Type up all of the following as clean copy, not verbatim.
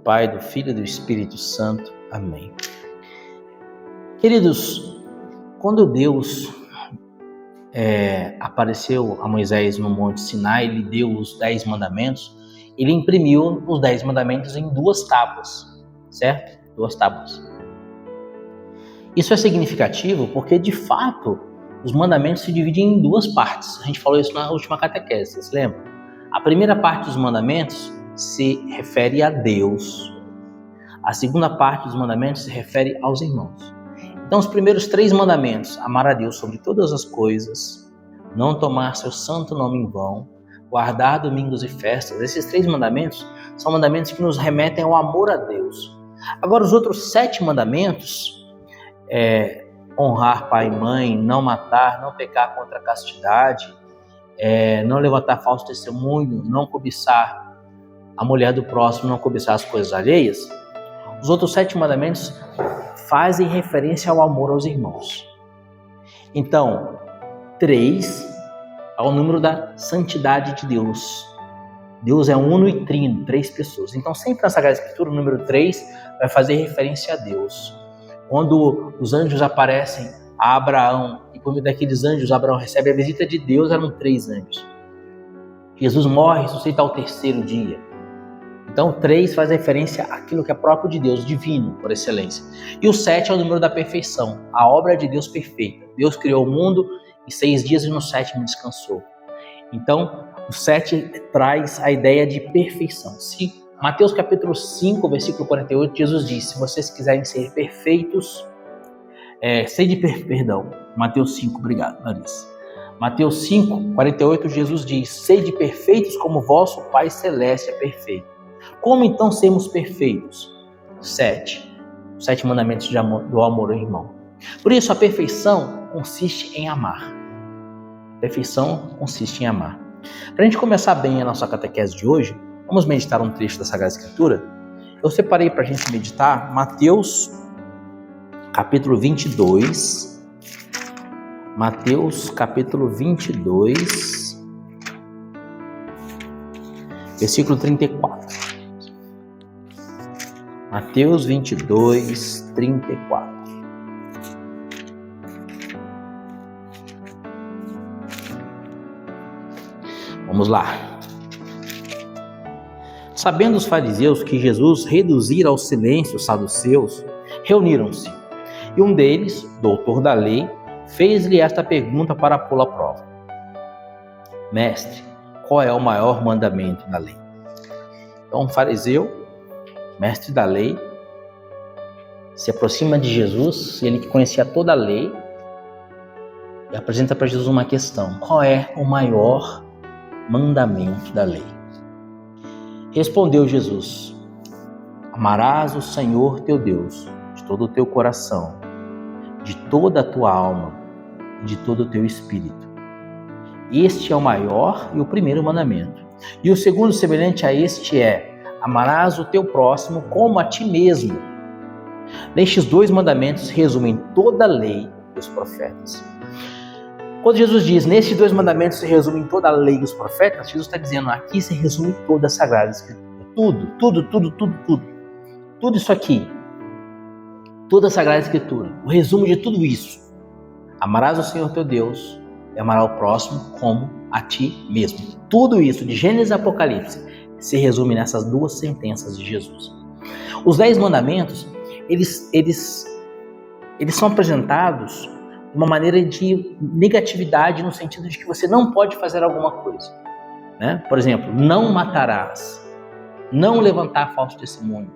Pai, do Filho e do Espírito Santo. Amém. Queridos, quando Deus apareceu a Moisés no Monte Sinai, ele deu os 10 mandamentos, ele imprimiu os 10 mandamentos em 2 tábuas, certo? 2 tábuas. Isso é significativo porque, de fato, os mandamentos se dividem em 2 partes. A gente falou isso na última catequese, vocês lembram? A primeira parte dos mandamentos se refere a Deus. A segunda parte dos mandamentos se refere aos irmãos. Então, os primeiros 3 mandamentos, amar a Deus sobre todas as coisas, não tomar seu santo nome em vão, guardar domingos e festas, esses 3 mandamentos são mandamentos que nos remetem ao amor a Deus. Agora, os outros 7 mandamentos, honrar pai e mãe, não matar, não pecar contra a castidade, não levantar falso testemunho, não cobiçar a mulher do próximo, não cobiçar as coisas alheias, os outros 7 mandamentos fazem referência ao amor aos irmãos. Então, 3 é o número da santidade de Deus. Deus é uno e trino, 3 pessoas. Então, sempre na Sagrada Escritura, o número 3 vai fazer referência a Deus. Quando os anjos aparecem a Abraão, e por meio daqueles anjos, Abraão recebe a visita de Deus, eram 3 anjos. Jesus morre e ressuscita ao 3º dia. Então, 3 faz referência àquilo que é próprio de Deus, divino, por excelência. E o 7 é o número da perfeição, a obra de Deus perfeita. Deus criou o mundo em 6 dias e no 7º descansou. Então, o 7 traz a ideia de perfeição. Se Mateus capítulo 5, versículo 48, Jesus diz, se vocês quiserem ser perfeitos, Mateus 5, obrigado, Larissa. Mateus 5, 48, Jesus diz, sede perfeitos como vosso Pai Celeste é perfeito. Como então sermos perfeitos? 7 mandamentos do amor ao irmão. Por isso, a perfeição consiste em amar. Perfeição consiste em amar. Para a gente começar bem a nossa catequese de hoje, vamos meditar um trecho da Sagrada Escritura. Eu separei para a gente meditar Mateus capítulo 22. Mateus capítulo 22, versículo 34. Mateus 22, 34. Vamos lá. Sabendo os fariseus que Jesus reduzira ao silêncio os saduceus, reuniram-se. E um deles, doutor da lei, fez-lhe esta pergunta para pô-lo à prova. Mestre, qual é o maior mandamento da lei? Então, um fariseu, mestre da lei, se aproxima de Jesus, ele que conhecia toda a lei, e apresenta para Jesus uma questão. Qual é o maior mandamento da lei? Respondeu Jesus, amarás o Senhor teu Deus de todo o teu coração, de toda a tua alma e de todo o teu espírito. Este é o maior e o primeiro mandamento. E o segundo semelhante a este é, amarás o teu próximo como a ti mesmo. Nestes 2 mandamentos se resumem toda a lei dos profetas. Quando Jesus diz, nestes 2 mandamentos se resumem toda a lei dos profetas, Jesus está dizendo, aqui se resume toda a Sagrada Escritura. Tudo isso aqui. Toda a Sagrada Escritura. O resumo de tudo isso. Amarás o Senhor teu Deus e amarás o próximo como a ti mesmo. Tudo isso, de Gênesis a Apocalipse, se resume nessas 2 sentenças de Jesus. Os 10 mandamentos, eles são apresentados de uma maneira de negatividade, no sentido de que você não pode fazer alguma coisa. Né? Por exemplo, não matarás, não levantar falso testemunho,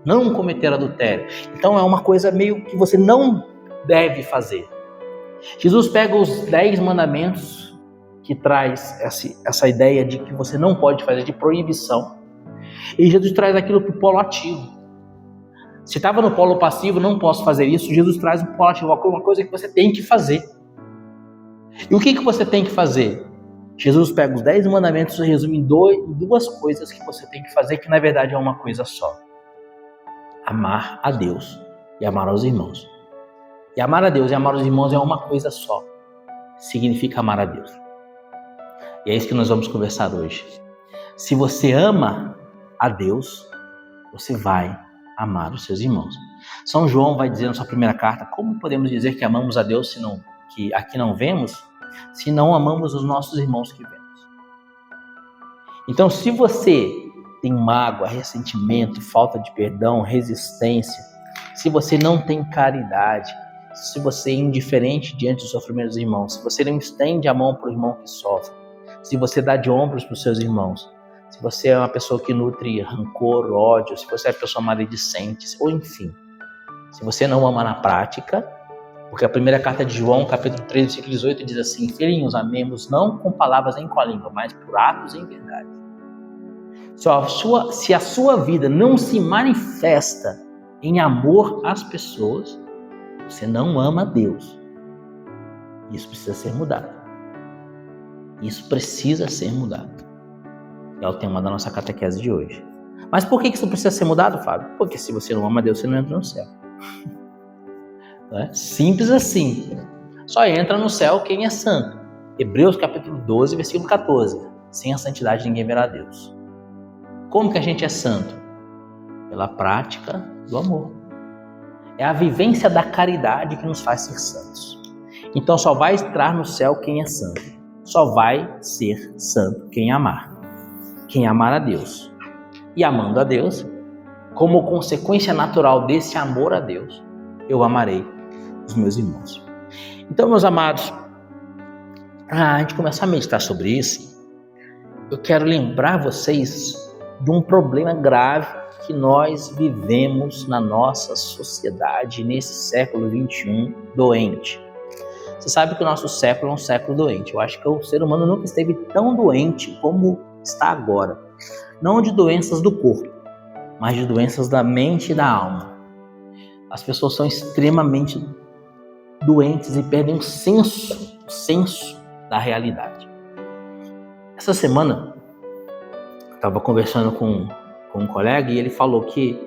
não cometer adultério. Então é uma coisa meio que você não deve fazer. Jesus pega os 10 mandamentos que traz essa ideia de que você não pode fazer, de proibição, e Jesus traz aquilo para o polo ativo. Se estava no polo passivo, não posso fazer isso, Jesus traz o polo ativo, uma coisa que você tem que fazer. E o que você tem que fazer? Jesus pega os 10 mandamentos e resume em 2 coisas que você tem que fazer, que na verdade é uma coisa só. Amar a Deus e amar aos irmãos. E amar a Deus e amar os irmãos é uma coisa só. Significa amar a Deus. E é isso que nós vamos conversar hoje. Se você ama a Deus, você vai amar os seus irmãos. São João vai dizer na sua primeira carta, como podemos dizer que amamos a Deus que aqui não vemos, se não amamos os nossos irmãos que vemos? Então, se você tem mágoa, ressentimento, falta de perdão, resistência, se você não tem caridade, se você é indiferente diante dos sofrimentos dos irmãos, se você não estende a mão para o irmão que sofre, se você dá de ombros para os seus irmãos, se você é uma pessoa que nutre rancor, ódio, se você é uma pessoa maledicente, ou enfim, se você não ama na prática, porque a primeira carta de João, capítulo 3, versículo 18, diz assim: filhinhos, amemos não com palavras nem com a língua, mas por atos em verdade. Se a sua vida não se manifesta em amor às pessoas, você não ama a Deus. Isso precisa ser mudado. Isso precisa ser mudado. É o tema da nossa catequese de hoje. Mas por que isso precisa ser mudado, Fábio? Porque se você não ama a Deus, você não entra no céu. Simples assim. Só entra no céu quem é santo. Hebreus capítulo 12, versículo 14. Sem a santidade ninguém verá a Deus. Como que a gente é santo? Pela prática do amor. É a vivência da caridade que nos faz ser santos. Então só vai entrar no céu quem é santo. Só vai ser santo quem amar. Quem amar a Deus. E amando a Deus, como consequência natural desse amor a Deus, eu amarei os meus irmãos. Então, meus amados, a gente começar a meditar sobre isso, eu quero lembrar vocês de um problema grave que nós vivemos na nossa sociedade nesse século XXI doente. Você sabe que o nosso século é um século doente. Eu acho que o ser humano nunca esteve tão doente como está agora. Não de doenças do corpo, mas de doenças da mente e da alma. As pessoas são extremamente doentes e perdem o senso da realidade. Essa semana, eu estava conversando com um colega e ele falou que,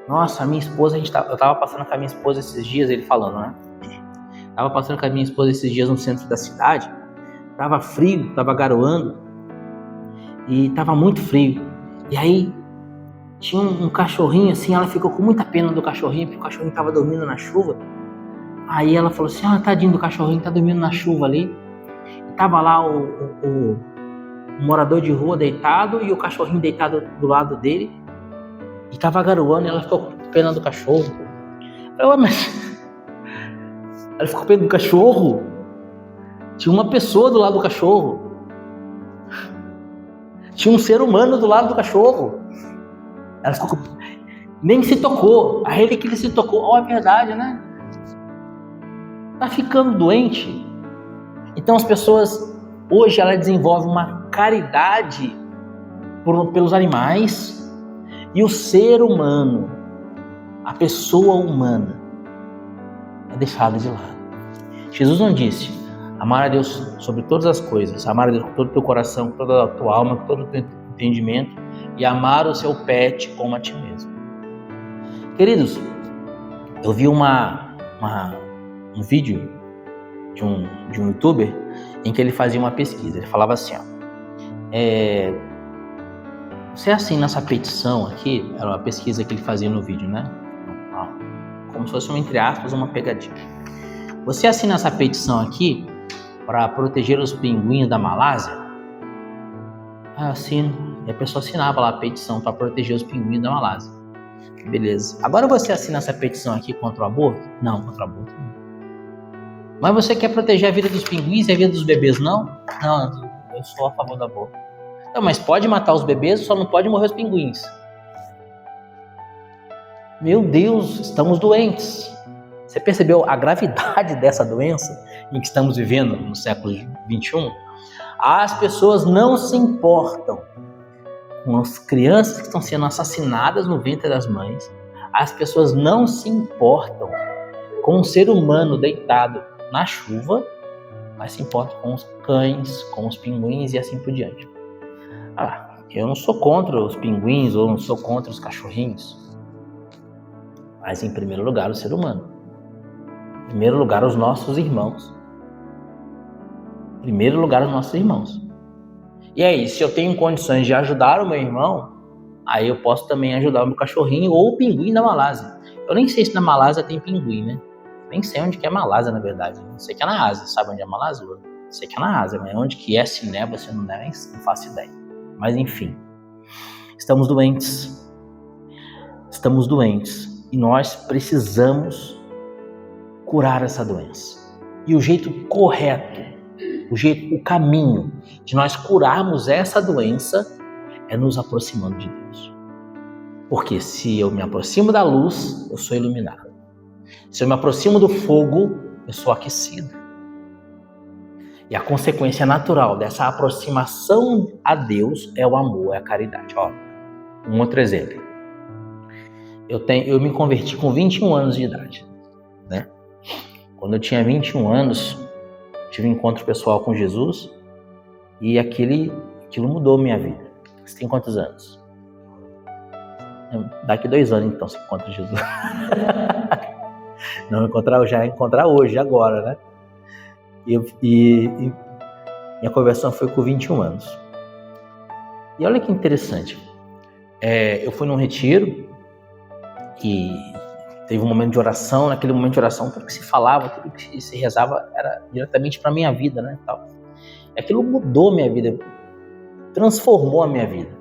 nossa, a minha esposa, eu estava passando com a minha esposa esses dias, ele falando, né? Estava passando com a minha esposa esses dias no centro da cidade, estava frio, estava garoando e estava muito frio. E aí tinha um cachorrinho assim, ela ficou com muita pena do cachorrinho, porque o cachorrinho estava dormindo na chuva. Aí ela falou assim, tadinho do cachorrinho, tá dormindo na chuva ali. E tava lá o morador de rua deitado e o cachorrinho deitado do lado dele. E tava garoando e ela ficou com pena do cachorro. Eu falei, mas ela ficou com pena do cachorro? Tinha uma pessoa do lado do cachorro. Tinha um ser humano do lado do cachorro. Ela ficou com... Nem se tocou. A ele que ele se tocou. É verdade, né? Tá ficando doente. Então as pessoas hoje elas desenvolvem uma caridade pelos animais e o ser humano, a pessoa humana, é deixada de lado. Jesus não disse amar a Deus sobre todas as coisas, amar a Deus com todo o teu coração, com toda a tua alma, com todo o teu entendimento e amar o seu pet como a ti mesmo. Queridos, eu vi um vídeo de um youtuber em que ele fazia uma pesquisa. Ele falava assim, você assina essa petição aqui, era uma pesquisa que ele fazia no vídeo, né? Como se fosse, entre aspas, uma pegadinha. Você assina essa petição aqui para proteger os pinguins da Malásia? Assino. E a pessoa assinava lá a petição para proteger os pinguins da Malásia. Beleza. Agora você assina essa petição aqui contra o aborto? Não, contra o aborto não. Mas você quer proteger a vida dos pinguins e a vida dos bebês, não? Não, eu sou a favor do aborto. Não, mas pode matar os bebês, só não pode morrer os pinguins. Meu Deus, estamos doentes. Você percebeu a gravidade dessa doença em que estamos vivendo no século XXI? As pessoas não se importam com as crianças que estão sendo assassinadas no ventre das mães. As pessoas não se importam com um ser humano deitado na chuva, mas se importam com os cães, com os pinguins e assim por diante. Eu não sou contra os pinguins ou não sou contra os cachorrinhos, mas em primeiro lugar o ser humano. Em primeiro lugar os nossos irmãos. Em primeiro lugar os nossos irmãos. E aí, se eu tenho condições de ajudar o meu irmão, aí eu posso também ajudar o meu cachorrinho ou o pinguim da Malásia. Eu nem sei se na Malásia tem pinguim, né? Nem sei onde que é Malásia, na verdade. Não sei que é na Ásia, sabe onde é Malásia? Sei que é na Ásia, mas onde que é, se neva, se não neva, não faço ideia. Mas enfim, estamos doentes. Estamos doentes e nós precisamos curar essa doença. E o jeito correto, o caminho de nós curarmos essa doença é nos aproximando de Deus. Porque se eu me aproximo da luz, eu sou iluminado. Se eu me aproximo do fogo, eu sou aquecido. E a consequência natural dessa aproximação a Deus é o amor, é a caridade. Ó, um outro exemplo. Eu me converti com 21 anos de idade, né? Quando eu tinha 21 anos, tive um encontro pessoal com Jesus e aquilo mudou minha vida. Você tem quantos anos? Daqui 2 anos, então, você encontra Jesus. Não encontrar hoje, agora, né? E minha conversão foi com 21 anos. E olha que interessante. Eu fui num retiro e teve um momento de oração. Naquele momento de oração, tudo que se falava, tudo que se rezava era diretamente para a minha vida, né? E aquilo mudou minha vida, transformou a minha vida.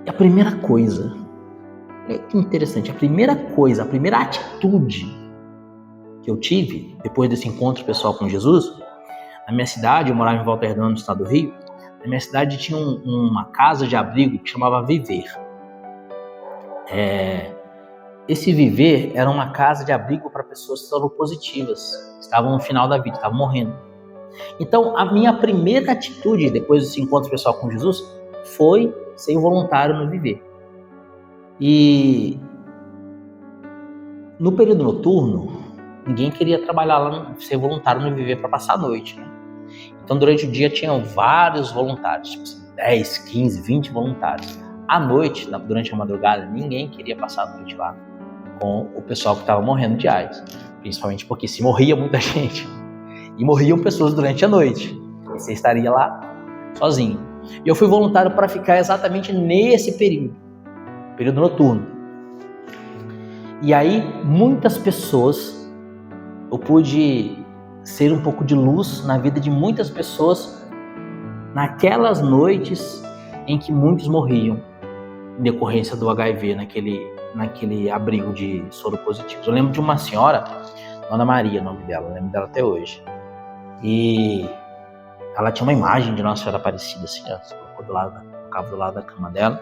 E a primeira coisa, olha que interessante, a primeira atitude que eu tive depois desse encontro pessoal com Jesus, na minha cidade, eu morava em Volta Redonda, no estado do Rio, na minha cidade tinha uma casa de abrigo que chamava Viver. Esse Viver era uma casa de abrigo para pessoas que estavam positivas, estavam no final da vida, estavam morrendo. Então, a minha primeira atitude depois desse encontro pessoal com Jesus foi ser voluntário no Viver. E no período noturno, ninguém queria trabalhar lá, ser voluntário no Viver para passar a noite, né? Então, durante o dia, tinham vários voluntários, tipo assim, 10, 15, 20 voluntários. À noite, durante a madrugada, ninguém queria passar a noite lá com o pessoal que estava morrendo de AIDS. Principalmente porque se morria muita gente. E morriam pessoas durante a noite. E você estaria lá sozinho. E eu fui voluntário para ficar exatamente nesse período noturno. E aí, muitas pessoas, eu pude ser um pouco de luz na vida de muitas pessoas naquelas noites em que muitos morriam em decorrência do HIV naquele abrigo de soropositivos. Eu lembro de uma senhora, Dona Maria, o nome dela, eu lembro dela até hoje. E ela tinha uma imagem de Nossa Senhora Aparecida, assim, ela colocou do lado da cama dela.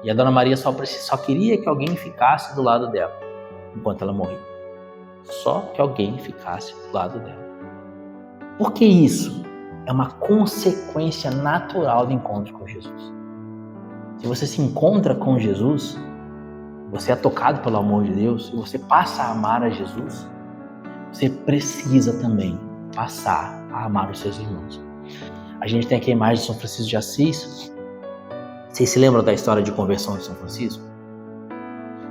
E a Dona Maria só queria que alguém ficasse do lado dela enquanto ela morria. Só que alguém ficasse do lado dela. Por que isso? É uma consequência natural do encontro com Jesus. Se você se encontra com Jesus, você é tocado pelo amor de Deus e você passa a amar a Jesus, você precisa também passar a amar os seus irmãos. A gente tem aqui a imagem de São Francisco de Assis. Vocês se lembram da história de conversão de São Francisco?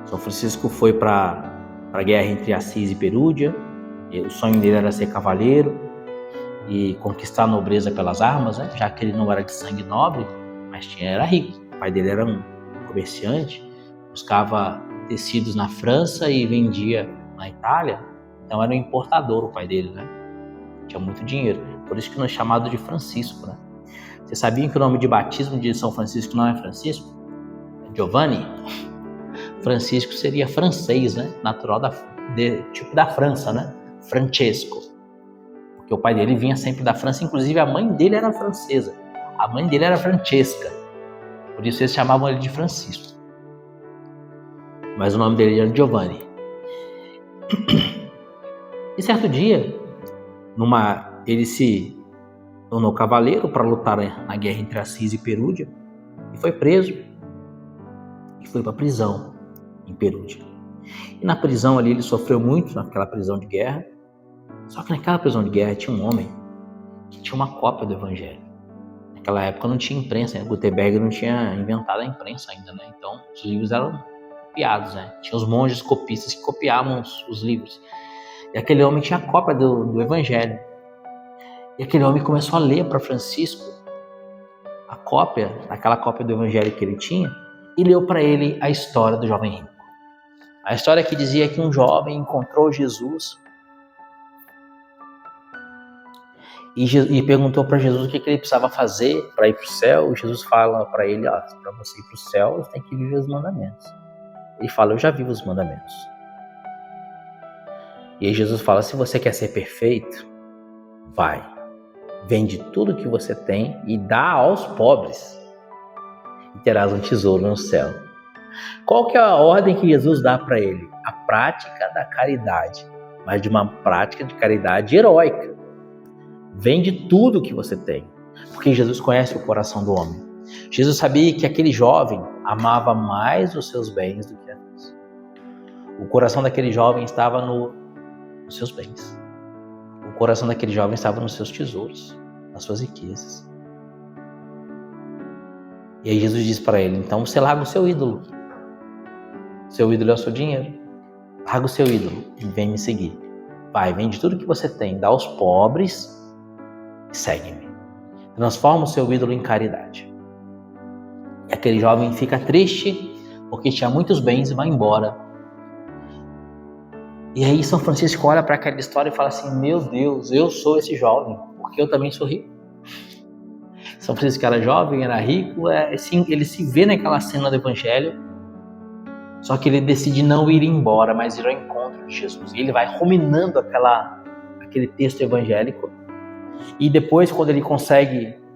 São Francisco foi para a guerra entre Assis e Perúdia. O sonho dele era ser cavaleiro e conquistar a nobreza pelas armas, né? Já que ele não era de sangue nobre, mas era rico. O pai dele era um comerciante, buscava tecidos na França e vendia na Itália. Então era um importador o pai dele, né? Tinha muito dinheiro. Por isso que não é chamado de Francisco, né? Vocês sabiam que o nome de batismo de São Francisco não é Francisco? É Giovanni. Francisco seria francês, né? Natural tipo da França, né? Francesco. Porque o pai dele vinha sempre da França, inclusive a mãe dele era francesa. A mãe dele era Francesca. Por isso eles chamavam ele de Francisco. Mas o nome dele era Giovanni. E certo dia, ele se tornou cavaleiro para lutar na guerra entre Assis e Perúdia e foi preso e foi para a prisão em Perúdia. E na prisão ali ele sofreu muito, naquela prisão de guerra. Só que naquela prisão de guerra tinha um homem que tinha uma cópia do Evangelho. Naquela época não tinha imprensa, né? Gutenberg não tinha inventado a imprensa ainda, né? Então os livros eram copiados, né? Tinha os monges copistas que copiavam os livros. E aquele homem tinha a cópia do Evangelho. E aquele homem começou a ler para Francisco a cópia, aquela cópia do evangelho que ele tinha, e leu para ele a história do jovem rico. A história que dizia que um jovem encontrou Jesus e perguntou para Jesus o que ele precisava fazer para ir para o céu. E Jesus fala para ele, para você ir para o céu, você tem que viver os mandamentos. Ele fala, eu já vivo os mandamentos. E aí Jesus fala, se você quer ser perfeito, vai, vende tudo que você tem e dá aos pobres, e terás um tesouro no céu. Qual que é a ordem que Jesus dá para ele? A prática da caridade, mas de uma prática de caridade heróica. Vende tudo que você tem, porque Jesus conhece o coração do homem. Jesus sabia que aquele jovem amava mais os seus bens do que a Deus. O coração daquele jovem estava nos seus bens. O coração daquele jovem estava nos seus tesouros, nas suas riquezas. E aí Jesus diz para ele, então você larga o seu ídolo. Seu ídolo é o seu dinheiro. Larga o seu ídolo e vem me seguir. Vai, vende tudo que você tem, dá aos pobres e segue-me. Transforma o seu ídolo em caridade. E aquele jovem fica triste porque tinha muitos bens e vai embora. E aí São Francisco olha para aquela história e fala assim, meu Deus, eu sou esse jovem, porque eu também sou rico. São Francisco era jovem, era rico, ele se vê naquela cena do Evangelho, só que ele decide não ir embora, mas ir ao encontro de Jesus. E ele vai ruminando aquele texto evangélico. E depois, quando ele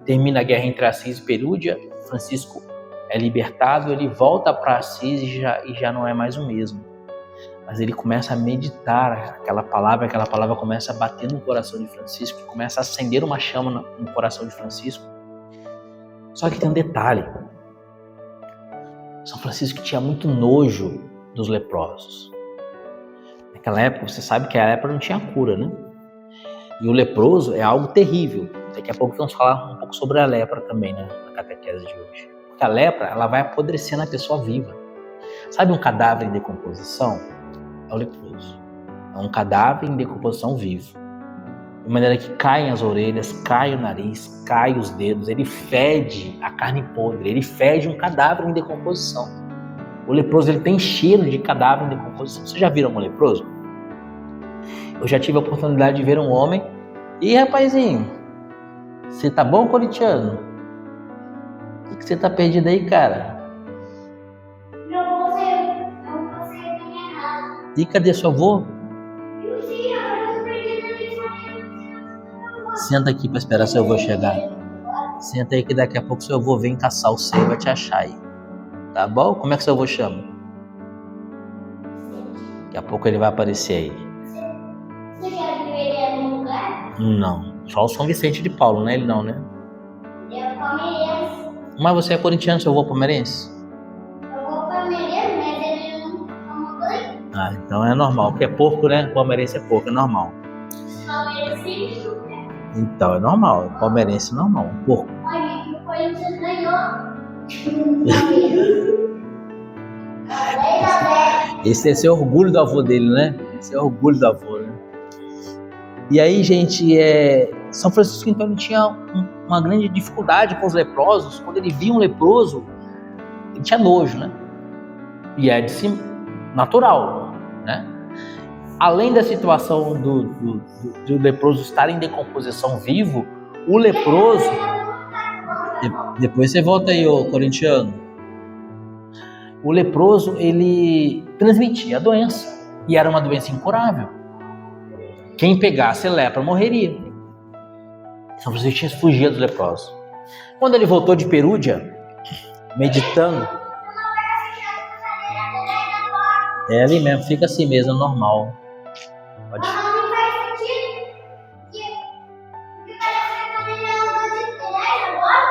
termina a guerra entre Assis e Perúdia, Francisco é libertado, ele volta para Assis e já não é mais o mesmo. Mas ele começa a meditar aquela palavra começa a bater no coração de Francisco, começa a acender uma chama no coração de Francisco. Só que tem um detalhe. São Francisco tinha muito nojo dos leprosos. Naquela época, você sabe que a lepra não tinha cura, né? E o leproso é algo terrível. Daqui a pouco vamos falar um pouco sobre a lepra também, né? Na catequese de hoje. Porque a lepra, ela vai apodrecendo a pessoa viva. Sabe um cadáver em decomposição? É o leproso. É um cadáver em decomposição vivo. De maneira que caem as orelhas, cai o nariz, cai os dedos, ele fede a carne podre, ele fede um cadáver em decomposição. O leproso ele tem cheiro de cadáver em decomposição. Vocês já viram um leproso? Eu já tive a oportunidade de ver um homem. E rapazinho, você tá bom, corintiano? O que você tá perdido aí, cara? Não você tem errado. E cadê seu avô? Senta aqui para esperar seu avô chegar. Senta aí que daqui a pouco seu avô vem caçar o seu e vai te achar aí. Tá bom? Como é que seu avô chama? Daqui a pouco ele vai aparecer aí. Você quer que ele é no lugar? Não. Só o São Vicente de Paulo, né? Ele não, né? Ele é palmeirense. Mas você é corintiano, seu avô palmeirense? Eu vou palmeirense, mas ele não toma banho. Ah, então é normal. Porque é porco, né? Palmeirense é porco, é normal. Palmeirense não quer. Então é normal. Palmeirense é normal. Um porco. Olha, o Corinthians ganhou. Esse é seu orgulho do avô dele, né? Esse é o orgulho do avô, né? E aí, gente, São Francisco, então, ele tinha uma grande dificuldade com os leprosos. Quando ele via um leproso, ele tinha nojo, né? E é de si natural, né? Além da situação do leproso estar em decomposição vivo, o leproso... Depois você volta aí, ô corintiano. O leproso, ele transmitia a doença. E era uma doença incurável. Quem pegasse lepra morreria. São Francisco fugia dos leprosos. Quando ele voltou de Perúdia, meditando... É ali mesmo, fica assim mesmo, normal. Pode.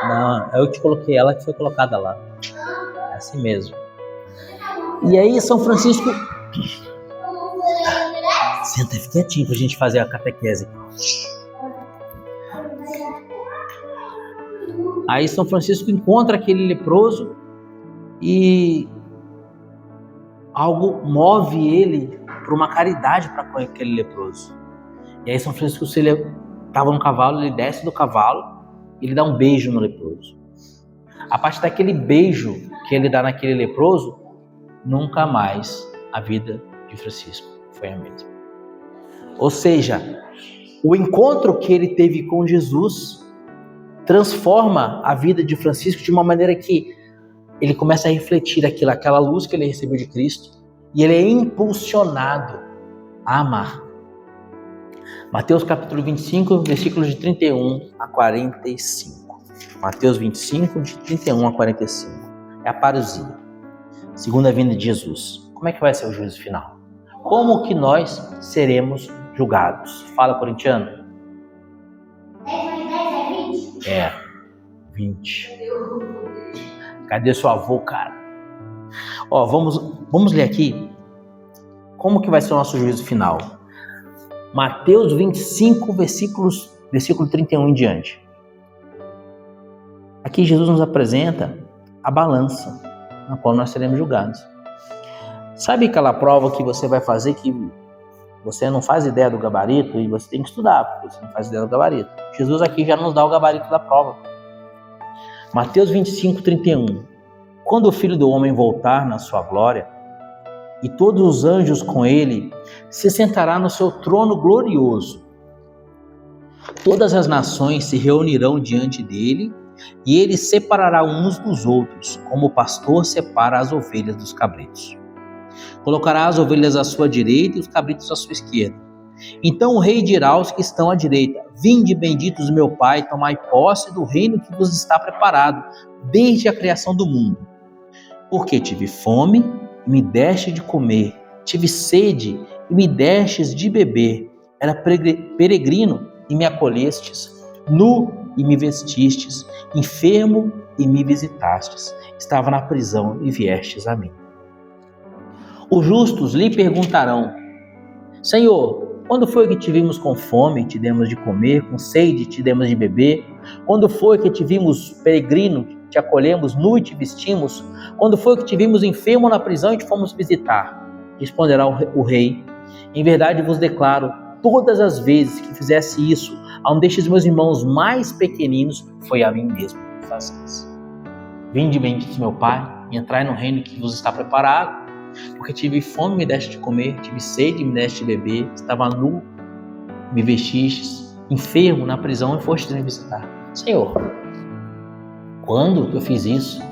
Não, eu te coloquei ela que foi colocada lá. É assim mesmo. E aí São Francisco... Senta aí, fica quietinho pra gente fazer a catequese. Aí São Francisco encontra aquele leproso e algo move ele para uma caridade para com aquele leproso. E aí São Francisco, se ele estava no cavalo, ele desce do cavalo e ele dá um beijo no leproso. A partir daquele beijo que ele dá naquele leproso, nunca mais a vida de Francisco foi a mesma. Ou seja, o encontro que ele teve com Jesus transforma a vida de Francisco de uma maneira que ele começa a refletir aquela luz que ele recebeu de Cristo e ele é impulsionado a amar. Mateus capítulo 25, versículos de 31 a 45. Mateus 25, de 31 a 45. É a parousia. Segunda vinda de Jesus. Como é que vai ser o juízo final? Como que nós seremos julgados? Fala, corintiano. 10 mais 10 é 20? É, 20. Cadê seu avô, cara? Ó, vamos ler aqui como que vai ser o nosso juízo final. Mateus 25, versículo 31 em diante. Aqui Jesus nos apresenta a balança na qual nós seremos julgados. Sabe aquela prova que você vai fazer que você não faz ideia do gabarito e você tem que estudar, porque você não faz ideia do gabarito? Jesus aqui já nos dá o gabarito da prova. Mateus 25, 31. Quando o Filho do Homem voltar na sua glória, e todos os anjos com ele, se sentará no seu trono glorioso. Todas as nações se reunirão diante dele, e ele separará uns dos outros, como o pastor separa as ovelhas dos cabritos. Colocará as ovelhas à sua direita e os cabritos à sua esquerda. Então o rei dirá aos que estão à direita: Vinde, benditos do meu Pai, tomai posse do reino que vos está preparado desde a criação do mundo. Porque tive fome e me deste de comer, tive sede e me destes de beber, era peregrino e me acolhestes, nu e me vestistes, enfermo e me visitastes, estava na prisão e viestes a mim. Os justos lhe perguntarão: Senhor, quando foi que te vimos com fome e te demos de comer, com sede e te demos de beber? Quando foi que te vimos peregrino, te acolhemos, nu e te vestimos? Quando foi que te vimos enfermo na prisão e te fomos visitar? Responderá o rei: Em verdade vos declaro, todas as vezes que fizesse isso a um destes meus irmãos mais pequeninos, foi a mim mesmo que fazeis. Vinde, benditos meu Pai, e entrai no reino que vos está preparado. Porque tive fome, me deste de comer, tive sede, me deste de beber, estava nu, me vestistes, enfermo na prisão e fostes me visitar. Senhor, quando eu fiz isso,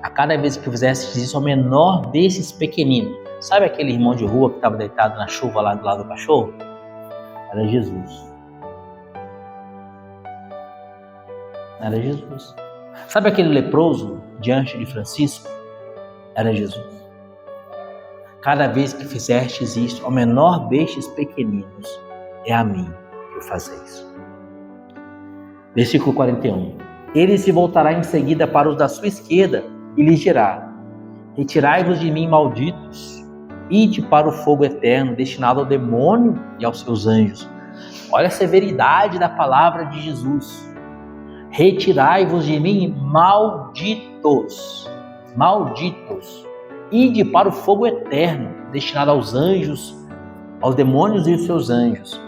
a cada vez que eu fizesse isso ao menor desses pequeninos, sabe aquele irmão de rua que estava deitado na chuva lá do lado do cachorro? Era Jesus. Era Jesus. Sabe aquele leproso diante de Francisco? Era Jesus. Cada vez que fizestes isto ao menor destes pequeninos, é a mim que o fazeis. Versículo 41. Ele se voltará em seguida para os da sua esquerda e lhes dirá: Retirai-vos de mim, malditos, ide para o fogo eterno, destinado ao demônio e aos seus anjos. Olha a severidade da palavra de Jesus. Retirai-vos de mim, malditos, malditos. Ide para o fogo eterno, destinado aos anjos, aos demônios e os seus anjos.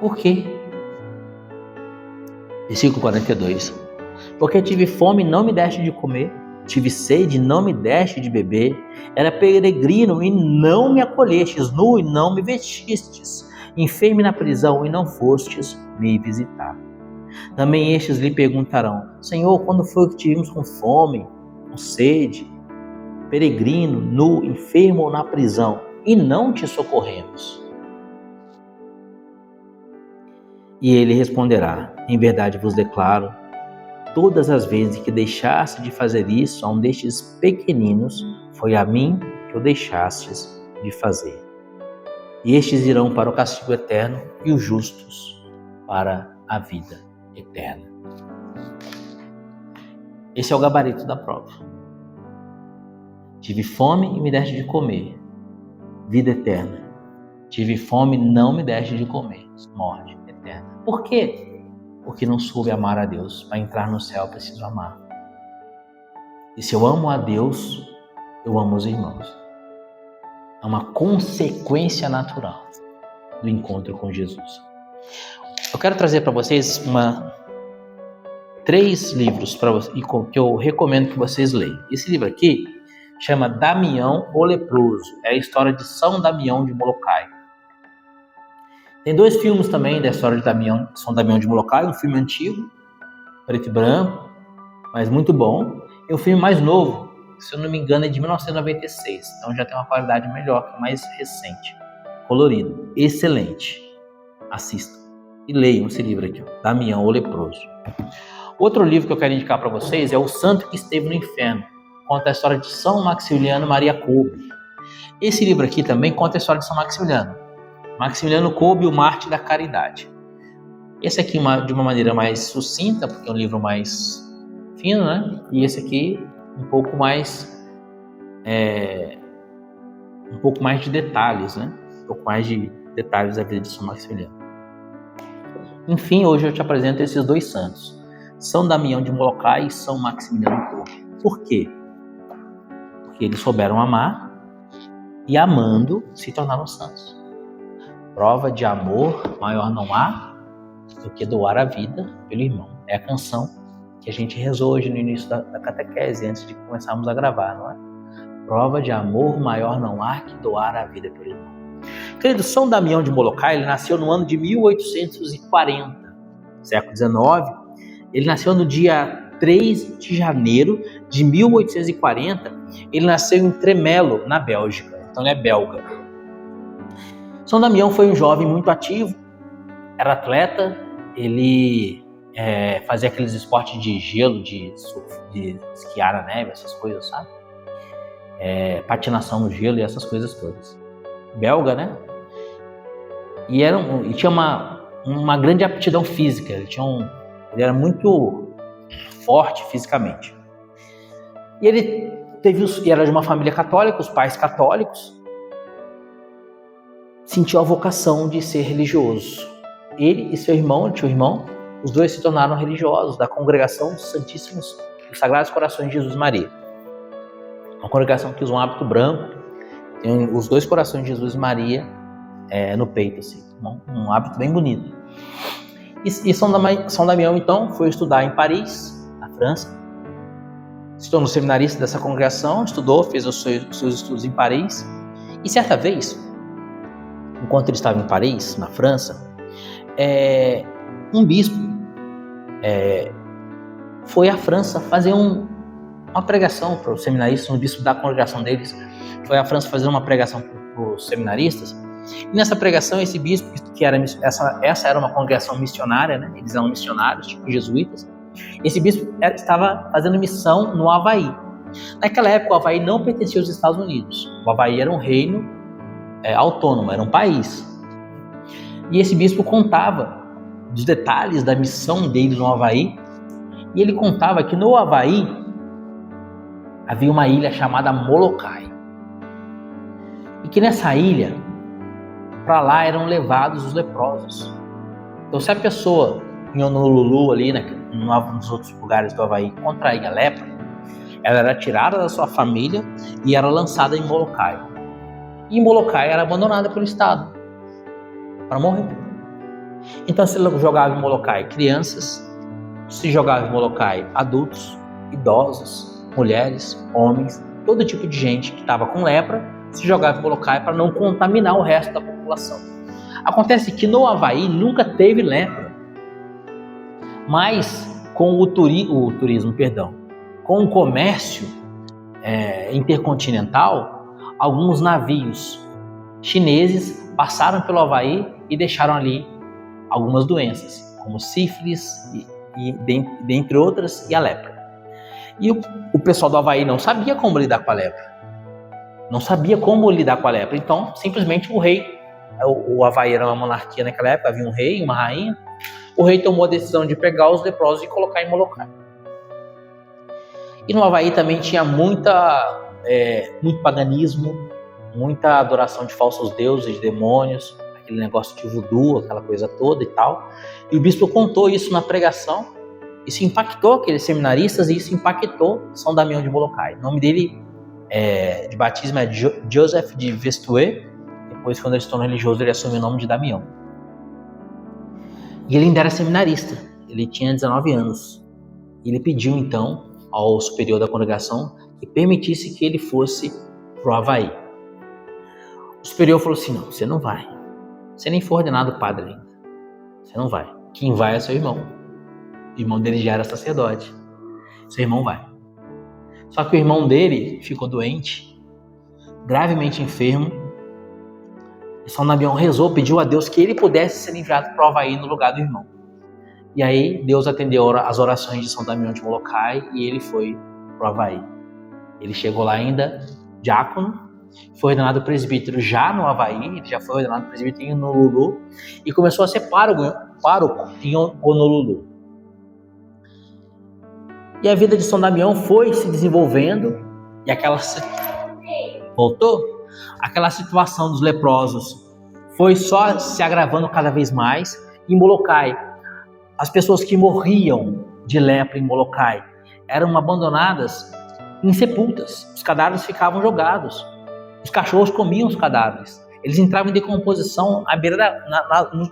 Por quê? Versículo 42. Porque tive fome e não me deste de comer, tive sede e não me deste de beber, era peregrino e não me acolhestes, nu e não me vestistes, enfermo na prisão e não fostes me visitar. Também estes lhe perguntarão: Senhor, quando foi que te vimos com fome, com sede, peregrino, nu, enfermo ou na prisão, e não te socorremos? E ele responderá: Em verdade vos declaro, todas as vezes que deixaste de fazer isso a um destes pequeninos, foi a mim que o deixastes de fazer. E estes irão para o castigo eterno e os justos para a vida eterna. Esse é o gabarito da prova. Tive fome e me deste de comer, vida eterna. Tive fome e não me deste de comer, morte eterna. Por quê? Porque não soube amar a Deus. Para entrar no céu, eu preciso amar. E se eu amo a Deus, eu amo os irmãos. É uma consequência natural do encontro com Jesus. Eu quero trazer para vocês 3 livros para você, que eu recomendo que vocês leiam. Esse livro aqui chama Damião o Leproso. É a história de São Damião de Molokai. Tem 2 filmes também da história de São Damião de Molokai. Um filme antigo, preto e branco, mas muito bom. E um filme mais novo, se eu não me engano, é de 1996. Então já tem uma qualidade melhor, que é mais recente. Colorido. Excelente. Assistam. E leiam esse livro aqui, ó, Damião o Leproso. Outro livro que eu quero indicar para vocês é O Santo que Esteve no Inferno. Conta a história de São Maximiliano Maria Kolbe. Esse livro aqui também conta a história de São Maximiliano. Maximiliano Kolbe, o Mártir da Caridade. Esse aqui de uma maneira mais sucinta, porque é um livro mais fino, né? E esse aqui um pouco mais de detalhes, né? Um pouco mais de detalhes da vida de São Maximiliano. Enfim, hoje eu te apresento esses 2 santos, São Damião de Molokai e São Maximiliano Kolbe. Por quê? Porque eles souberam amar e, amando, se tornaram santos. Prova de amor maior não há do que doar a vida pelo irmão. É a canção que a gente rezou hoje no início da catequese, antes de começarmos a gravar, não é? Prova de amor maior não há que doar a vida pelo irmão. Querido, São Damião de Molokai, ele nasceu no ano de 1840, século XIX. Ele nasceu no dia 3 de janeiro de 1840. Ele nasceu em Tremelo, na Bélgica. Então ele é belga. São Damião foi um jovem muito ativo, era atleta, ele fazia aqueles esportes de gelo, de esquiar na neve, essas coisas, sabe? Patinação no gelo e essas coisas todas. Belga, né? E tinha uma grande aptidão física. Ele era muito forte fisicamente. E ele era de uma família católica, os pais católicos. Sentiu a vocação de ser religioso. Ele e seu irmão, os 2 se tornaram religiosos da congregação dos Santíssimos e Sagrados Corações de Jesus e Maria. Uma congregação que usa um hábito branco, tem os 2 corações de Jesus e Maria no peito, assim, um hábito bem bonito. E São Damião, então, foi estudar em Paris, na França. Se tornou seminarista dessa congregação, estudou, fez os seus estudos em Paris. E certa vez, enquanto ele estava em Paris, na França, um bispo foi à França fazer uma pregação para os seminaristas. Um bispo da congregação deles foi à França fazer uma pregação para os seminaristas. E nessa pregação, esse bispo, essa era uma congregação missionária, né? Eles eram missionários, tipo jesuítas. Esse bispo estava fazendo missão no Havaí. Naquela época, o Havaí não pertencia aos Estados Unidos. O Havaí era um reino autônomo, era um país. E esse bispo contava dos detalhes da missão dele no Havaí. E ele contava que no Havaí havia uma ilha chamada Molokai. E que nessa ilha, para lá eram levados os leprosos. Então, se a pessoa em Honolulu, ali nos outros lugares do Havaí, contraía lepra, ela era tirada da sua família e era lançada em Molokai. E Molokai era abandonada pelo Estado para morrer. Então, se jogava em Molokai crianças, se jogava em Molokai adultos, idosos, mulheres, homens, todo tipo de gente que estava com lepra, se jogava em Molokai para não contaminar o resto da população. Acontece que no Havaí nunca teve lepra, mas com com o comércio intercontinental, alguns navios chineses passaram pelo Havaí e deixaram ali algumas doenças, como sífilis e dentre outras, e a lepra. E o pessoal do Havaí não sabia como lidar com a lepra. Então, simplesmente o rei, o Havaí era uma monarquia naquela época, havia um rei e uma rainha. O rei tomou a decisão de pegar os leprosos e colocar em Molokai. E no Havaí também tinha muito paganismo, muita adoração de falsos deuses, de demônios, aquele negócio de voodoo, aquela coisa toda e tal. E o bispo contou isso na pregação. Isso impactou aqueles seminaristas e isso impactou São Damião de Molokai. O nome dele de batismo é Joseph de Vestué. Depois, quando ele se tornou religioso, ele assumiu o nome de Damião. E ele ainda era seminarista. Ele tinha 19 anos. Ele pediu então ao superior da congregação que permitisse que ele fosse para o Havaí. O superior falou assim: não, você não vai. Você nem foi ordenado padre ainda. Você não vai. Quem vai é seu irmão. O irmão dele já era sacerdote. Seu irmão vai. Só que o irmão dele ficou doente, gravemente enfermo. E São Damião rezou, pediu a Deus que ele pudesse ser enviado para o Havaí no lugar do irmão. E aí Deus atendeu as orações de São Damião de Molokai e ele foi para o Havaí. Ele chegou lá ainda diácono, foi ordenado presbítero já no Havaí, ele já foi ordenado presbítero em Honolulu e começou a ser pároco em Honolulu. E a vida de São Damião foi se desenvolvendo e aquela situação dos leprosos foi só se agravando cada vez mais. Em Molokai, as pessoas que morriam de lepra em Molokai eram abandonadas insepultas. Os cadáveres ficavam jogados. Os cachorros comiam os cadáveres. Eles entravam em decomposição à beira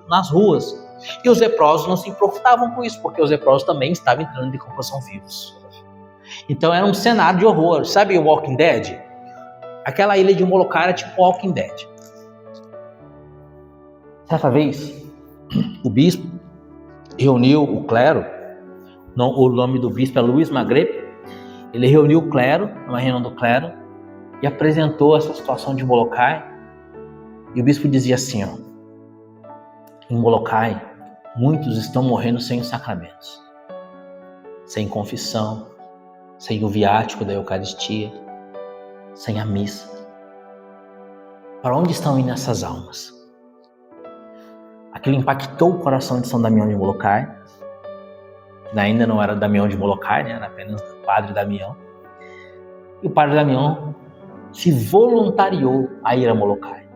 nas ruas. E os leprosos não se importavam com isso, porque os leprosos também estavam entrando em decomposição vivos. Então era um cenário de horror. Sabe o Walking Dead? Aquela ilha de Molokai era tipo Walking Dead. Certa vez, o bispo reuniu o clero, o nome do bispo é Luiz Magrepe, ele reuniu o clero, numa reunião do clero, e apresentou essa situação de Molokai, e o bispo dizia assim, ó, em Molokai, muitos estão morrendo sem os sacramentos, sem confissão, sem o viático da Eucaristia, sem a missa. Para onde estão indo essas almas? Aquilo impactou o coração de São Damião de Molokai. Ainda não era Damião de Molokai, né? Era apenas o padre Damião. E o padre Damião se voluntariou a ir a Molokai.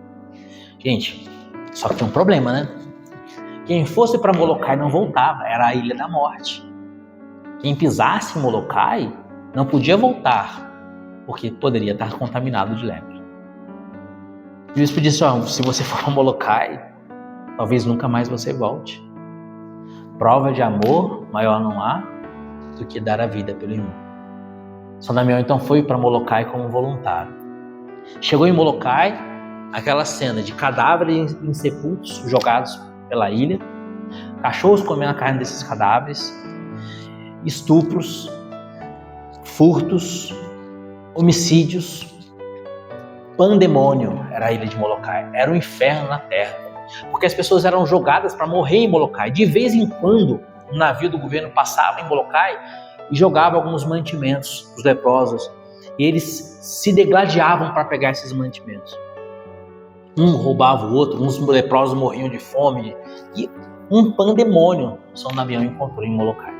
Gente, só que tem um problema, né? Quem fosse para Molokai não voltava, era a Ilha da Morte. Quem pisasse em Molokai não podia voltar, porque poderia estar contaminado de lepra. O bispo disse, ó, se você for para Molokai, talvez nunca mais você volte. Prova de amor maior não há do que dar a vida pelo irmão. São Damião então foi para Molokai como voluntário. Chegou em Molokai, aquela cena de cadáveres insepultos jogados pela ilha, cachorros comendo a carne desses cadáveres, estupros, furtos, homicídios, pandemônio era a ilha de Molokai, era um inferno na terra, porque as pessoas eram jogadas para morrer em Molokai. De vez em quando, um navio do governo passava em Molokai e jogava alguns mantimentos para os leprosos, e eles se degladiavam para pegar esses mantimentos. Um roubava o outro, uns leprosos morriam de fome, e um pandemônio São Damião encontrou em Molokai.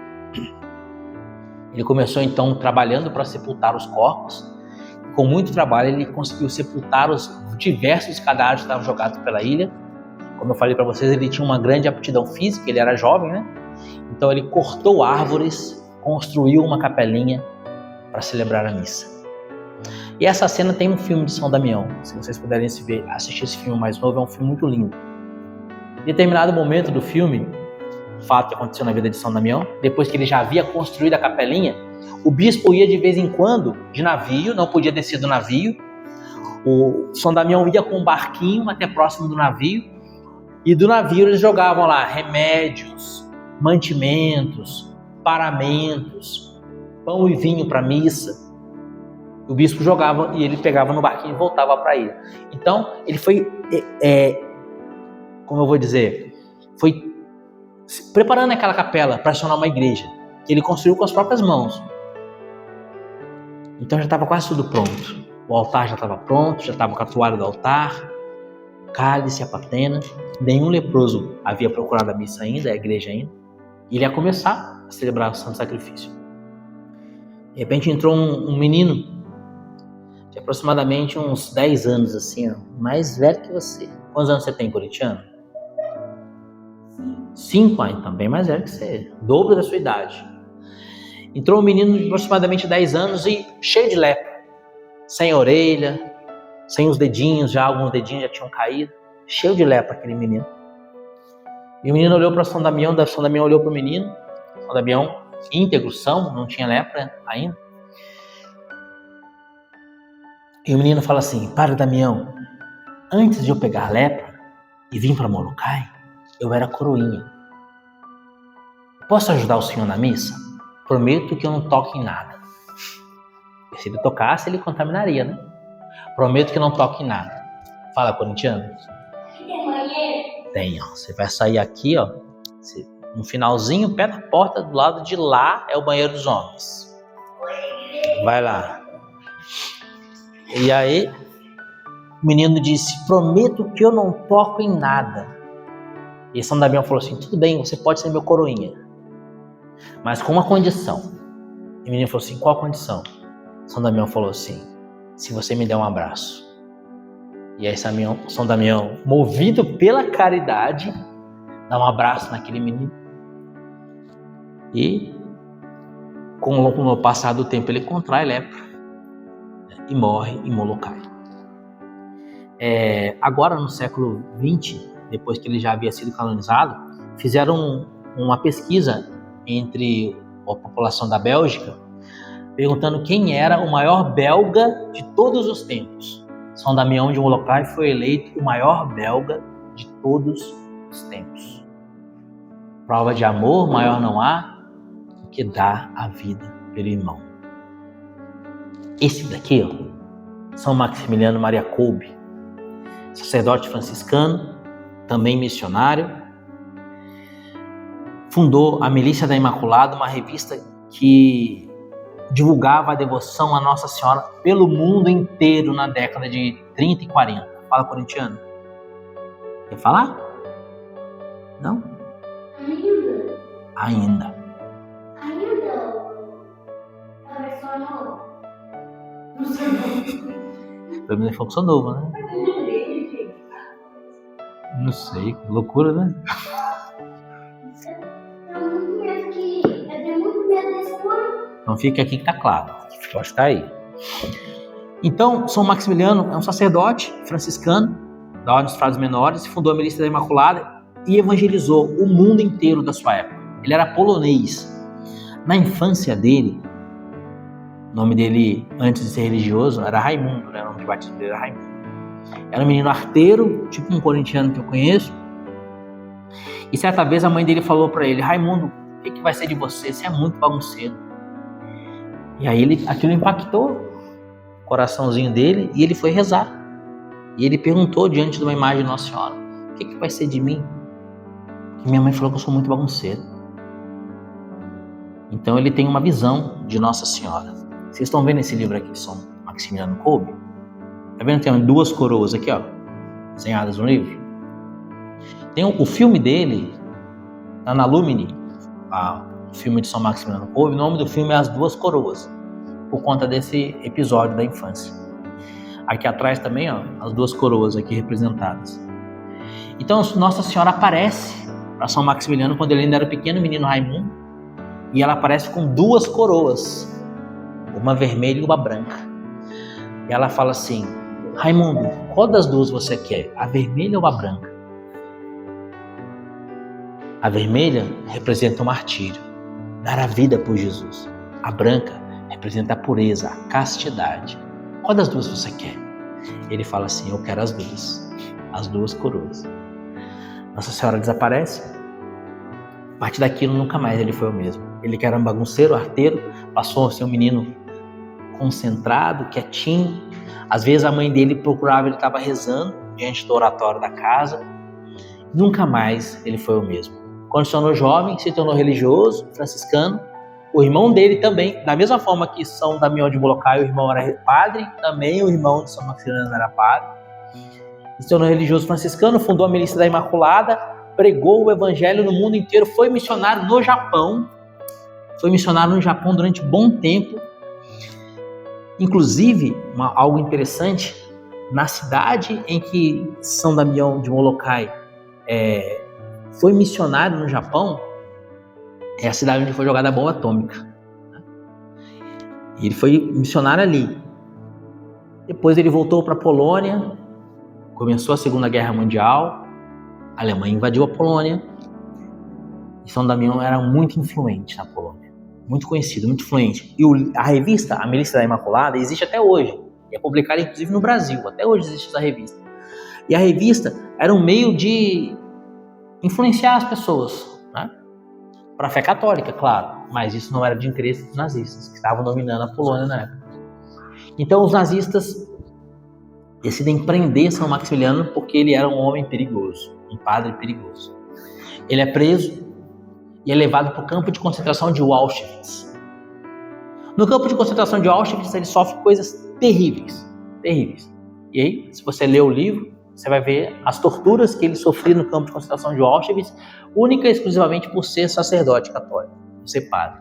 Ele começou então trabalhando para sepultar os corpos. Com muito trabalho ele conseguiu sepultar os diversos cadáveres que estavam jogados pela ilha. Como eu falei para vocês, ele tinha uma grande aptidão física, ele era jovem, né? Então ele cortou árvores, construiu uma capelinha para celebrar a missa. E essa cena tem um filme de São Damião. Se vocês puderem assistir esse filme mais novo, é um filme muito lindo. Em determinado momento do filme, fato que aconteceu na vida de São Damião, depois que ele já havia construído a capelinha, o bispo ia de vez em quando de navio, não podia descer do navio. O São Damião ia com um barquinho até próximo do navio, e do navio eles jogavam lá remédios, mantimentos, paramentos, pão e vinho para missa. O bispo jogava e ele pegava no barquinho e voltava para a ilha. Então ele foi, como eu vou dizer, foi preparando aquela capela para se tornar uma igreja, que ele construiu com as próprias mãos. Então já estava quase tudo pronto. O altar já estava pronto, já estava com a toalha do altar, cálice, a patena. Nenhum leproso havia procurado a missa ainda, a igreja ainda. E ele ia começar a celebrar o santo sacrifício. De repente entrou um menino de aproximadamente uns 10 anos, assim, ó, mais velho que você. Quantos anos você tem, corintiano? 5 anos, então bem mais velho que você, dobro da sua idade. Entrou um menino de aproximadamente 10 anos e cheio de lepra, sem orelha, sem os dedinhos, já alguns dedinhos já tinham caído, cheio de lepra aquele menino. E o menino olhou para São Damião olhou para o menino, São Damião íntegros são, não tinha lepra ainda. E o menino fala assim: Padre Damião, antes de eu pegar lepra e vir para Molokai, eu era coroinha. Posso ajudar o senhor na missa? Prometo que eu não toque em nada. E se ele tocasse, ele contaminaria, né? Prometo que não toque em nada. Fala, corintiano. Tem banheiro? Tem, ó. Você vai sair aqui, ó. No finalzinho, pé da porta, do lado de lá é o banheiro dos homens. Vai lá. E aí, o menino disse: prometo que eu não toco em nada. E São Damião falou assim: tudo bem, você pode ser meu coroinha, mas com uma condição. E o menino falou assim: qual a condição? São Damião falou assim: se você me der um abraço. E aí São Damião, movido pela caridade, dá um abraço naquele menino. E com o passar do tempo ele contrai lepra e morre em Molokai. Agora no século XX, depois que ele já havia sido canonizado, fizeram uma pesquisa entre a população da Bélgica, perguntando quem era o maior belga de todos os tempos. São Damião de Molokai foi eleito o maior belga de todos os tempos. Prova de amor maior não há do que dar a vida pelo irmão. Esse daqui, ó, São Maximiliano Maria Kolbe, sacerdote franciscano, também missionário, fundou a Milícia da Imaculada, uma revista que divulgava a devoção a Nossa Senhora pelo mundo inteiro na década de 30 e 40. Fala, corintiano. Quer falar? Não? Ainda. A versão nova? Pelo menos falou que sou novo, né? Não sei, que loucura, né? Eu tenho muito medo desse escuro. Então fica aqui que tá claro. Pode ficar aí. Então, São Maximiliano é um sacerdote franciscano da Ordem dos Frades Menores, fundou a Milícia da Imaculada e evangelizou o mundo inteiro da sua época. Ele era polonês. Na infância dele, o nome dele, antes de ser religioso, era Raimundo, né? O nome de batismo dele era Raimundo. Era um menino arteiro, tipo um corintiano que eu conheço. E certa vez a mãe dele falou para ele: Raimundo, o que vai ser de você? Você é muito bagunceiro. E aí aquilo impactou o coraçãozinho dele e ele foi rezar. E ele perguntou diante de uma imagem de Nossa Senhora: o que vai ser de mim? Porque minha mãe falou que eu sou muito bagunceiro. Então ele tem uma visão de Nossa Senhora. Vocês estão vendo esse livro aqui de São Maximiliano Kolbe? Tá vendo? Tem duas coroas aqui, ó, desenhadas no livro. Tem o filme dele, tá na Lumine, o filme de São Maximiliano Kolbe. O nome do filme é As Duas Coroas, por conta desse episódio da infância. Aqui atrás também, ó, as duas coroas aqui representadas. Então Nossa Senhora aparece para São Maximiliano quando ele ainda era pequeno, menino Raimundo, e ela aparece com duas coroas, uma vermelha e uma branca. E ela fala assim: Raimundo, qual das duas você quer? A vermelha ou a branca? A vermelha representa o martírio, dar a vida por Jesus. A branca representa a pureza, a castidade. Qual das duas você quer? Ele fala assim: eu quero as duas coroas. Nossa Senhora desaparece. A partir daquilo nunca mais ele foi o mesmo. Ele que era um bagunceiro, arteiro, passou a ser um menino concentrado, quietinho. Às vezes a mãe dele procurava, ele estava rezando diante do oratório da casa. Nunca mais ele foi o mesmo. Quando se tornou jovem, se tornou religioso, franciscano. O irmão dele também, da mesma forma que São Damião de Molokai, o irmão era padre, também o irmão de São Maximiliano era padre. Se tornou religioso franciscano, fundou a Milícia da Imaculada, pregou o evangelho no mundo inteiro, foi missionário no Japão. Foi missionário no Japão durante um bom tempo. Inclusive, algo interessante, na cidade em que São Damião de Molokai foi missionário no Japão, é a cidade onde foi jogada a bomba atômica. E ele foi missionário ali. Depois ele voltou para a Polônia, começou a Segunda Guerra Mundial, a Alemanha invadiu a Polônia, e São Damião era muito influente na Polônia. muito conhecido, muito influente. E a revista, A Milícia da Imaculada, existe até hoje. É publicada inclusive no Brasil, até hoje existe essa revista. E a revista era um meio de influenciar as pessoas, né? Para a fé católica, claro, mas isso não era de interesse dos nazistas, que estavam dominando a Polônia na época. Então os nazistas decidem prender São Maximiliano porque ele era um homem perigoso, um padre perigoso. Ele é preso e é levado para o campo de concentração de Auschwitz. No campo de concentração de Auschwitz ele sofre coisas terríveis, terríveis. E aí, se você ler o livro, você vai ver as torturas que ele sofria no campo de concentração de Auschwitz, única e exclusivamente por ser sacerdote católico, por ser padre.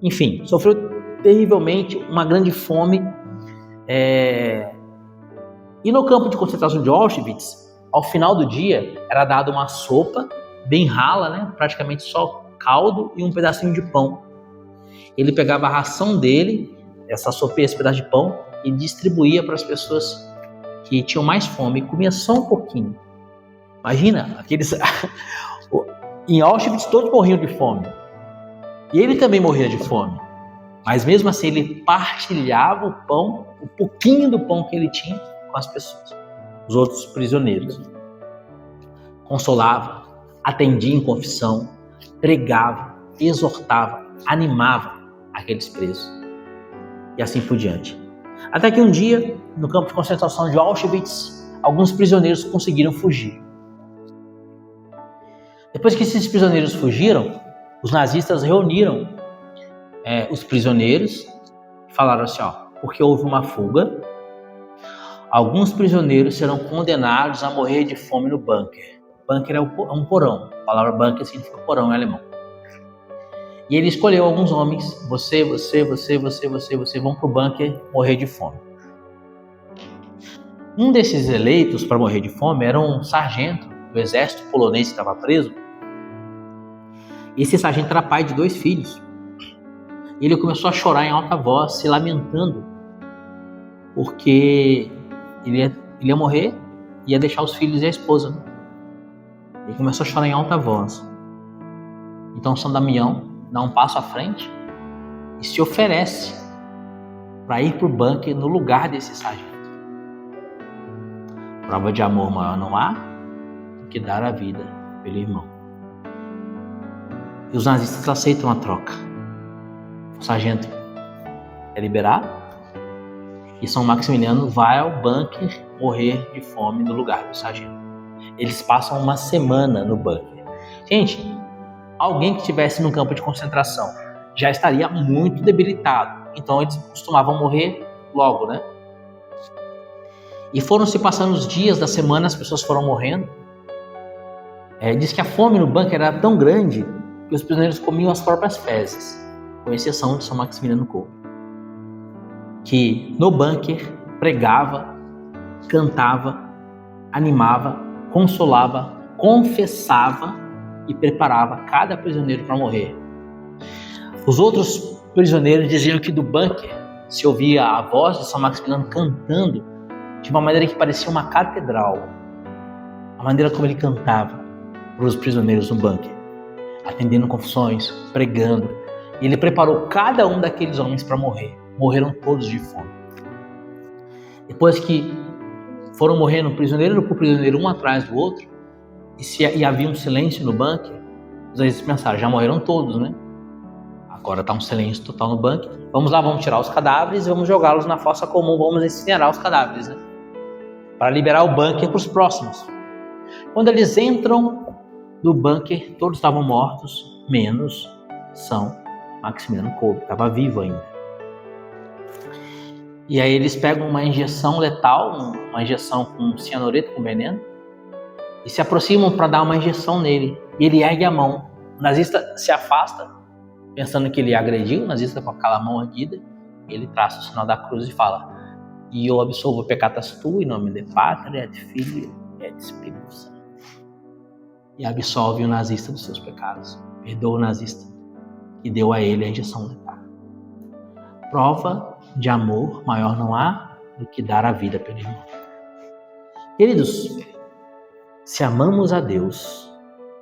Enfim, sofreu terrivelmente uma grande fome. E no campo de concentração de Auschwitz, ao final do dia, era dada uma sopa bem rala, né? Praticamente só caldo e um pedacinho de pão. Ele pegava a ração dele, essa sopa e esse pedaço de pão, e distribuía para as pessoas que tinham mais fome, e comia só um pouquinho. Imagina, em Auschwitz todos morriam de fome. E ele também morria de fome. Mas mesmo assim ele partilhava o pão, o pouquinho do pão que ele tinha com as pessoas, os outros prisioneiros. Consolava, atendia em confissão, pregava, exortava, animava aqueles presos. E assim por diante. Até que um dia, no campo de concentração de Auschwitz, alguns prisioneiros conseguiram fugir. Depois que esses prisioneiros fugiram, os nazistas reuniram os prisioneiros e falaram assim, porque houve uma fuga, alguns prisioneiros serão condenados a morrer de fome no bunker. Bunker é um porão. A palavra bunker significa porão em alemão. E ele escolheu alguns homens, você vão pro bunker morrer de fome. Um desses eleitos para morrer de fome era um sargento do exército polonês que estava preso. Esse sargento era pai de 2 filhos. Ele começou a chorar em alta voz, se lamentando, porque ele ia morrer e ia deixar os filhos e a esposa. Ele começou a chorar em alta voz. Então São Damião dá um passo à frente e se oferece para ir para o bunker no lugar desse sargento. Prova de amor maior não há do que dar a vida pelo irmão. E os nazistas aceitam a troca. O sargento é liberado e São Maximiliano vai ao bunker morrer de fome no lugar do sargento. Eles passam uma semana no bunker. Gente, alguém que estivesse num campo de concentração já estaria muito debilitado. Então eles costumavam morrer logo, né? E foram se passando os dias da semana, as pessoas foram morrendo. Diz que a fome no bunker era tão grande que os prisioneiros comiam as próprias fezes, com exceção de São Maximiliano Kolbe, que no bunker pregava, cantava, animava, consolava, confessava e preparava cada prisioneiro para morrer. Os outros prisioneiros diziam que do bunker se ouvia a voz de São Maximiliano cantando de uma maneira que parecia uma catedral. A maneira como ele cantava para os prisioneiros no bunker, atendendo confissões, pregando. E ele preparou cada um daqueles homens para morrer. Morreram todos de fome. Depois que foram morrendo prisioneiro por prisioneiro, um atrás do outro, e havia um silêncio no bunker, os nazistas pensaram, já morreram todos, né? Agora está um silêncio total no bunker. Vamos lá, vamos tirar os cadáveres e vamos jogá-los na fossa comum, vamos incinerar os cadáveres, né? Para liberar o bunker para os próximos. Quando eles entram no bunker, todos estavam mortos, menos São Maximiliano Kolbe, estava vivo ainda. E aí eles pegam uma injeção letal, uma injeção com cianureto, com veneno, e se aproximam para dar uma injeção nele. E ele ergue a mão. O nazista se afasta, pensando que ele agrediu. O nazista com aquela mão erguida, ele traça o sinal da cruz e fala: e eu absolvo pecatas tu, em nome de Pátria, de Filho e de Espírito Santo. E absolve o nazista dos seus pecados. Perdoa o nazista que deu a ele a injeção letal. Prova de amor maior não há do que dar a vida pelo irmão. Queridos, se amamos a Deus,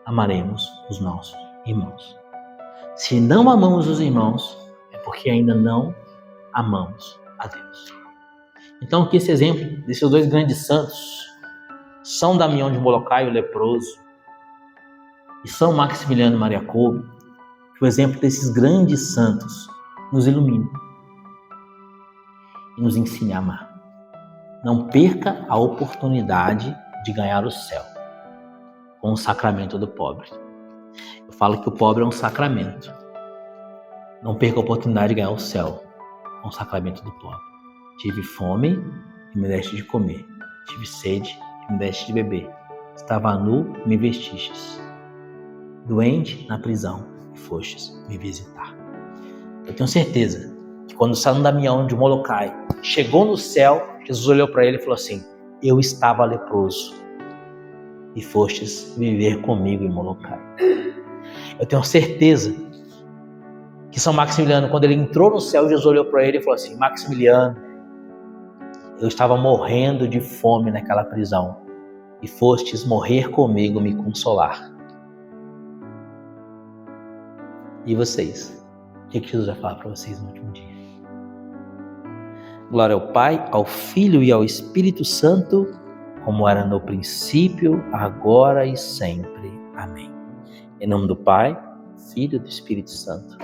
amaremos os nossos irmãos. Se não amamos os irmãos, é porque ainda não amamos a Deus. Então, aqui esse exemplo desses dois grandes santos, São Damião de Molokai, o leproso, e São Maximiliano Maria Kolbe, que o exemplo desses grandes santos nos ilumine e nos ensine a amar. Não perca a oportunidade de ganhar o céu com o sacramento do pobre. Eu falo que o pobre é um sacramento. Não perca a oportunidade de ganhar o céu com o sacramento do pobre. Tive fome e me deste de comer. Tive sede e me deste de beber. Estava nu e me vestistes. Doente na prisão e fostes me visitar. Eu tenho certeza que quando São Damião de Molokai chegou no céu, Jesus olhou para ele e falou assim: eu estava leproso e fostes viver comigo em Molokai. Eu tenho certeza que São Maximiliano, quando ele entrou no céu, Jesus olhou para ele e falou assim: Maximiliano, eu estava morrendo de fome naquela prisão e fostes morrer comigo me consolar. E vocês? O que Jesus vai falar para vocês no último dia? Glória ao Pai, ao Filho e ao Espírito Santo, como era no princípio, agora e sempre. Amém. Em nome do Pai, Filho e do Espírito Santo.